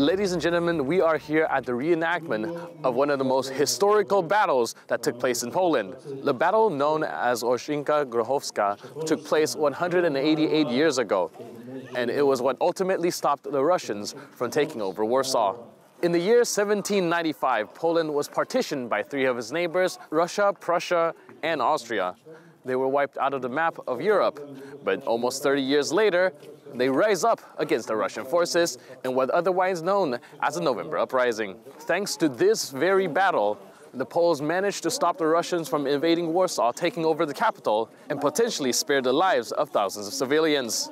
Ladies and gentlemen, we are here at the reenactment of one of the most historical battles that took place in Poland. The battle known as Orszynka Grochowska took place 188 years ago, and it was what ultimately stopped the Russians from taking over Warsaw. In the year 1795, Poland was partitioned by three of its neighbors, Russia, Prussia, and Austria. They were wiped out of the map of Europe, but almost 30 years later, they rise up against the Russian forces in what otherwise known as the November Uprising. Thanks to this very battle, the Poles managed to stop the Russians from invading Warsaw, taking over the capital, and potentially spare the lives of thousands of civilians.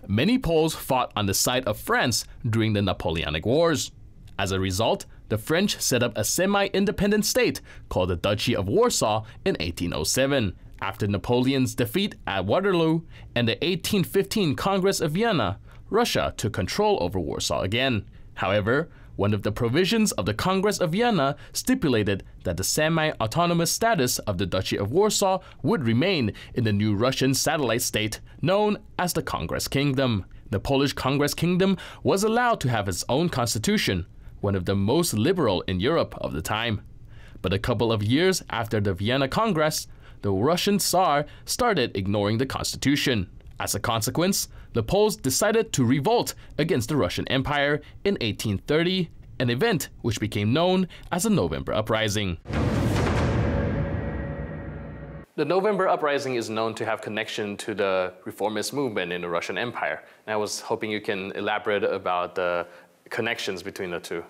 Many Poles fought on the side of France during the Napoleonic Wars. As a result, the French set up a semi-independent state called the Duchy of Warsaw in 1807. After Napoleon's defeat at Waterloo and the 1815 Congress of Vienna, Russia took control over Warsaw again. However, one of the provisions of the Congress of Vienna stipulated that the semi-autonomous status of the Duchy of Warsaw would remain in the new Russian satellite state known as the Congress Kingdom. The Polish Congress Kingdom was allowed to have its own constitution, one of the most liberal in Europe of the time. But a couple of years after the Vienna Congress, the Russian Tsar started ignoring the constitution. As a consequence, the Poles decided to revolt against the Russian Empire in 1830, an event which became known as the November Uprising. The November Uprising is known to have connection to the reformist movement in the Russian Empire. And I was hoping you can elaborate about the connections between the two.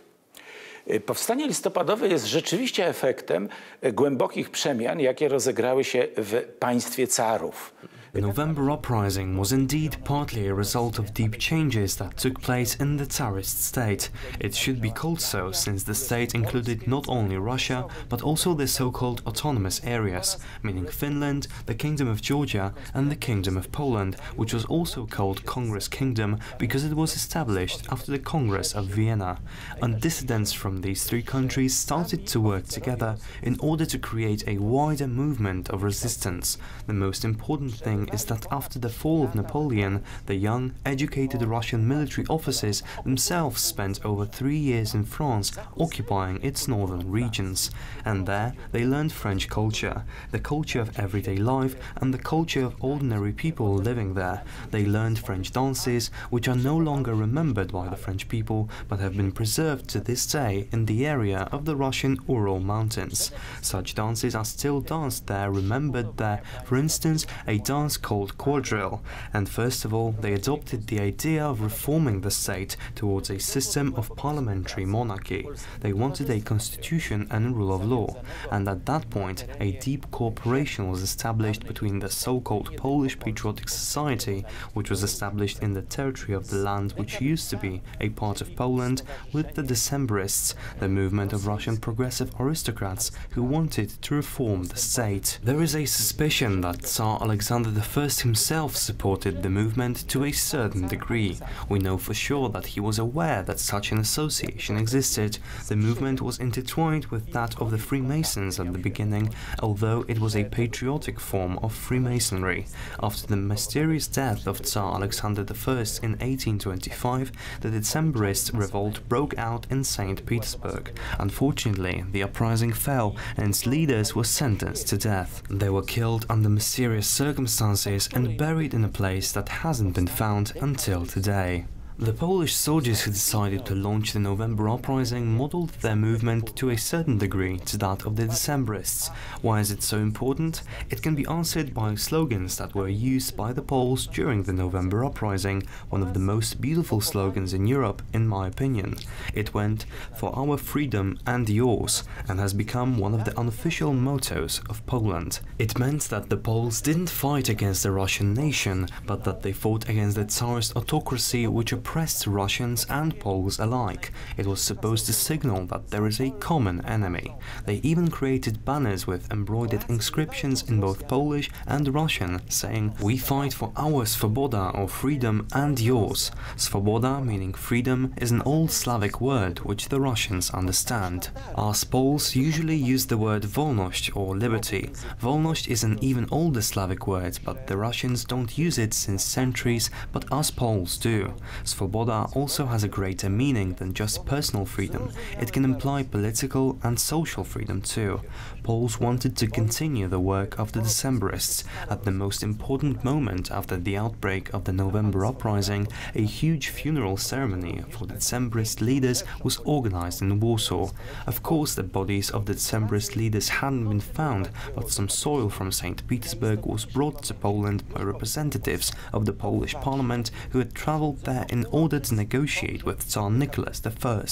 Powstanie listopadowe jest rzeczywiście efektem głębokich przemian, jakie rozegrały się w państwie carów. The November Uprising was indeed partly a result of deep changes that took place in the Tsarist state. It should be called so since the state included not only Russia, but also the so-called autonomous areas, meaning Finland, the Kingdom of Georgia and the Kingdom of Poland, which was also called Congress Kingdom because it was established after the Congress of Vienna. And dissidents from these three countries started to work together in order to create a wider movement of resistance. The most important thing is that after the fall of Napoleon, the young, educated Russian military officers themselves spent over 3 years in France occupying its northern regions. And there they learned French culture, the culture of everyday life and the culture of ordinary people living there. They learned French dances, which are no longer remembered by the French people, but have been preserved to this day in the area of the Russian Ural Mountains. Such dances are still danced there, remembered there, for instance, a dance called quadrille, and first of all they adopted the idea of reforming the state towards a system of parliamentary monarchy. They wanted a constitution and rule of law, and at that point a deep cooperation was established between the so-called Polish Patriotic Society, which was established in the territory of the land which used to be a part of Poland, with the Decembrists, the movement of Russian progressive aristocrats who wanted to reform the state. There is a suspicion that Tsar Alexander I himself supported the movement to a certain degree. We know for sure that he was aware that such an association existed. The movement was intertwined with that of the Freemasons at the beginning, although it was a patriotic form of Freemasonry. After the mysterious death of Tsar Alexander I in 1825, the Decembrist revolt broke out in St. Petersburg. Unfortunately, the uprising fell and its leaders were sentenced to death. They were killed under mysterious circumstances and buried in a place that hasn't been found until today. The Polish soldiers who decided to launch the November Uprising modeled their movement to a certain degree to that of the Decembrists. Why is it so important? It can be answered by slogans that were used by the Poles during the November Uprising, one of the most beautiful slogans in Europe, in my opinion. It went, "For our freedom and yours," and has become one of the unofficial mottos of Poland. It meant that the Poles didn't fight against the Russian nation, but that they fought against the Tsarist autocracy which oppressed impressed Russians and Poles alike. It was supposed to signal that there is a common enemy. They even created banners with embroidered inscriptions in both Polish and Russian, saying, "We fight for our svoboda, or freedom, and yours." Svoboda, meaning freedom, is an old Slavic word which the Russians understand. Us Poles usually use the word wolność, or liberty. Wolność is an even older Slavic word, but the Russians don't use it since centuries, but us Poles do. Svoboda also has a greater meaning than just personal freedom. It can imply political and social freedom too. Poles wanted to continue the work of the Decembrists. At the most important moment after the outbreak of the November uprising, a huge funeral ceremony for the Decembrist leaders was organized in Warsaw. Of course, the bodies of the Decembrist leaders hadn't been found, but some soil from St. Petersburg was brought to Poland by representatives of the Polish parliament who had traveled there in order to negotiate with Tsar Nicholas I.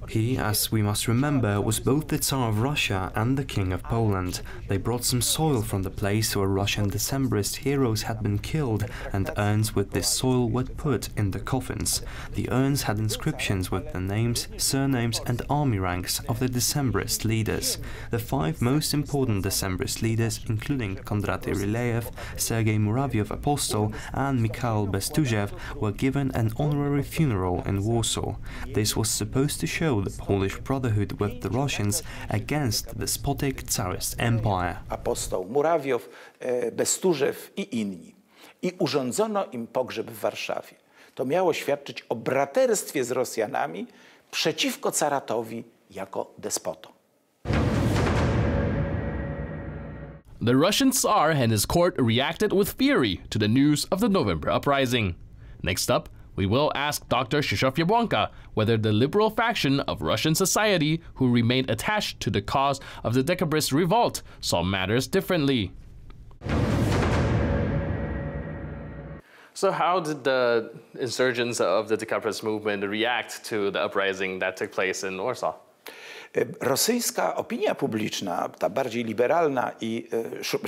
He, as we must remember, was both the Tsar of Russia and the King of Poland. They brought some soil from the place where Russian Decembrist heroes had been killed, and urns with this soil were put in the coffins. The urns had inscriptions with the names, surnames and army ranks of the Decembrist leaders. The 5 most important Decembrist leaders, including Kondraty Ryleyev, Sergei Muravyev-Apostol and Mikhail Bestuzhev, were given an honorary funeral in Warsaw. This was supposed to show the Polish brotherhood with the Russians against the despotic Tsarist empire. Apostoł Murawiew, Bestuzhew i inni. I urządzono im pogrzeb w Warszawie. To miało świadczyć o braterstwie z Rosjanami przeciwko caratowi jako despotom. The Russian Tsar and his court reacted with fury to the news of the November uprising. Next up, we will ask Dr. Krzysztof Jabłonka whether the liberal faction of Russian society who remained attached to the cause of the Decabrist revolt saw matters differently. So how did the insurgents of the Decabrist movement react to the uprising that took place in Warsaw? Rosyjska opinia publiczna, ta bardziej liberalna i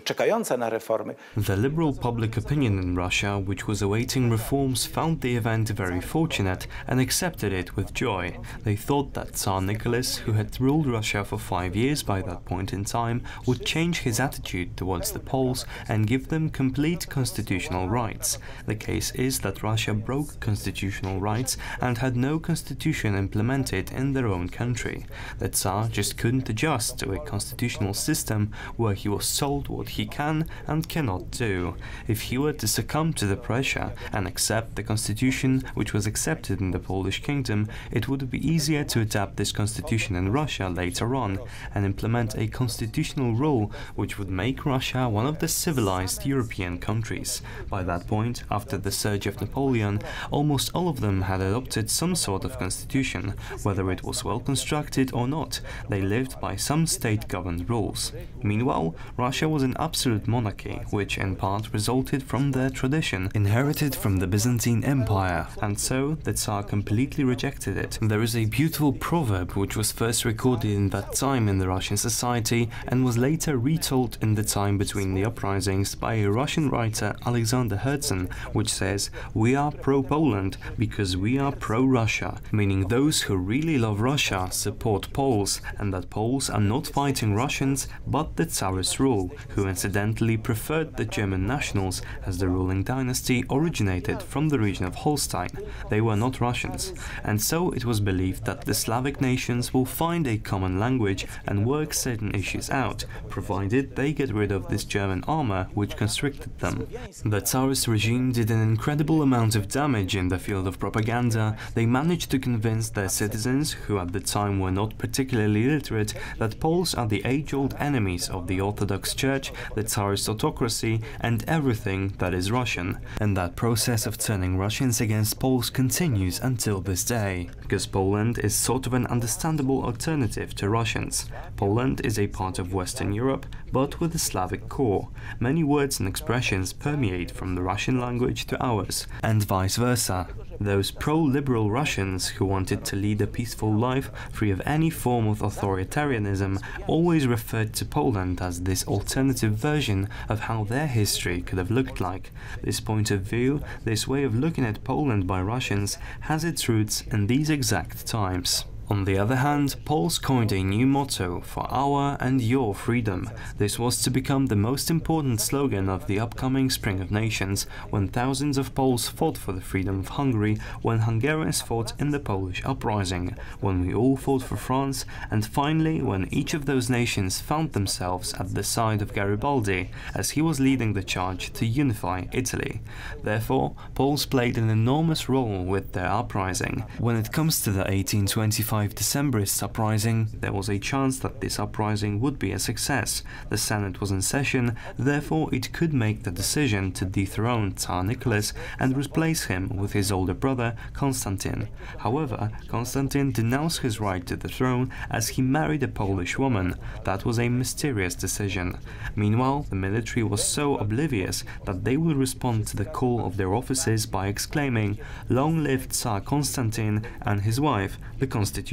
czekająca na reformy. The liberal public opinion in Russia, which was awaiting reforms, found the event very fortunate and accepted it with joy. They thought that Tsar Nicholas, who had ruled Russia for 5 years by that point in time, would change his attitude towards the Poles and give them complete constitutional rights. The case is that Russia broke constitutional rights and had no constitution implemented in their own country. The Tsar just couldn't adjust to a constitutional system where he was told what he can and cannot do. If he were to succumb to the pressure and accept the constitution which was accepted in the Polish kingdom, it would be easier to adapt this constitution in Russia later on and implement a constitutional rule which would make Russia one of the civilized European countries. By that point, after the surge of Napoleon, almost all of them had adopted some sort of constitution, whether it was well constructed or not. They lived by some state-governed rules. Meanwhile, Russia was an absolute monarchy, which in part resulted from their tradition, inherited from the Byzantine Empire, and so the Tsar completely rejected it. There is a beautiful proverb which was first recorded in that time in the Russian society and was later retold in the time between the uprisings by a Russian writer, Alexander Herzen, which says, "We are pro-Poland because we are pro-Russia," meaning those who really love Russia support Poles, and that Poles are not fighting Russians but the Tsarist rule, who incidentally preferred the German nationals as the ruling dynasty originated from the region of Holstein. They were not Russians, and so it was believed that the Slavic nations will find a common language and work certain issues out, provided they get rid of this German armor which constricted them. The Tsarist regime did an incredible amount of damage in the field of propaganda. They managed to convince their citizens, who at the time were not particularly literate, that Poles are the age-old enemies of the Orthodox Church, the Tsarist autocracy, and everything that is Russian. And that process of turning Russians against Poles continues until this day. because Poland is sort of an understandable alternative to Russians. Poland is a part of Western Europe, but with a Slavic core. Many words and expressions permeate from the Russian language to ours, and vice versa. Those pro-liberal Russians who wanted to lead a peaceful life free of any form of authoritarianism always referred to Poland as this alternative version of how their history could have looked like. This point of view, this way of looking at Poland by Russians, has its roots in these exact times. On the other hand, Poles coined a new motto for our and your freedom. This was to become the most important slogan of the upcoming Spring of Nations, when thousands of Poles fought for the freedom of Hungary, when Hungarians fought in the Polish uprising, when we all fought for France, and finally when each of those nations found themselves at the side of Garibaldi, as he was leading the charge to unify Italy. Therefore, Poles played an enormous role with their uprising. When it comes to the 1825 Decembrist uprising, there was a chance that this uprising would be a success. The Senate was in session, therefore it could make the decision to dethrone Tsar Nicholas and replace him with his older brother Constantine. However, Constantine denounced his right to the throne as he married a Polish woman. That was a mysterious decision. Meanwhile, the military was so oblivious that they would respond to the call of their officers by exclaiming, "Long live Tsar Constantine and his wife, the Constitution,"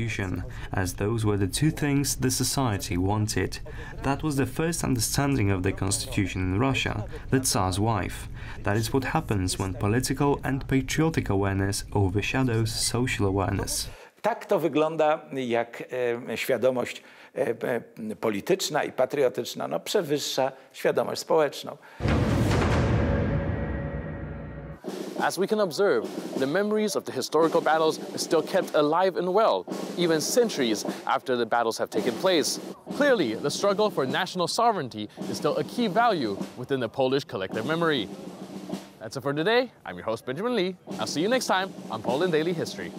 as those were the two things the society wanted. That was the first understanding of the Constitution in Russia, the Tsar's wife. That is what happens when political and patriotic awareness overshadows social awareness. Tak to wygląda, jak świadomość polityczna i patriotyczna przewyższa świadomość społeczną. As we can observe, the memories of the historical battles are still kept alive and well, even centuries after the battles have taken place. Clearly, the struggle for national sovereignty is still a key value within the Polish collective memory. That's it for today. I'm your host, Benjamin Lee. I'll see you next time on Poland Daily History.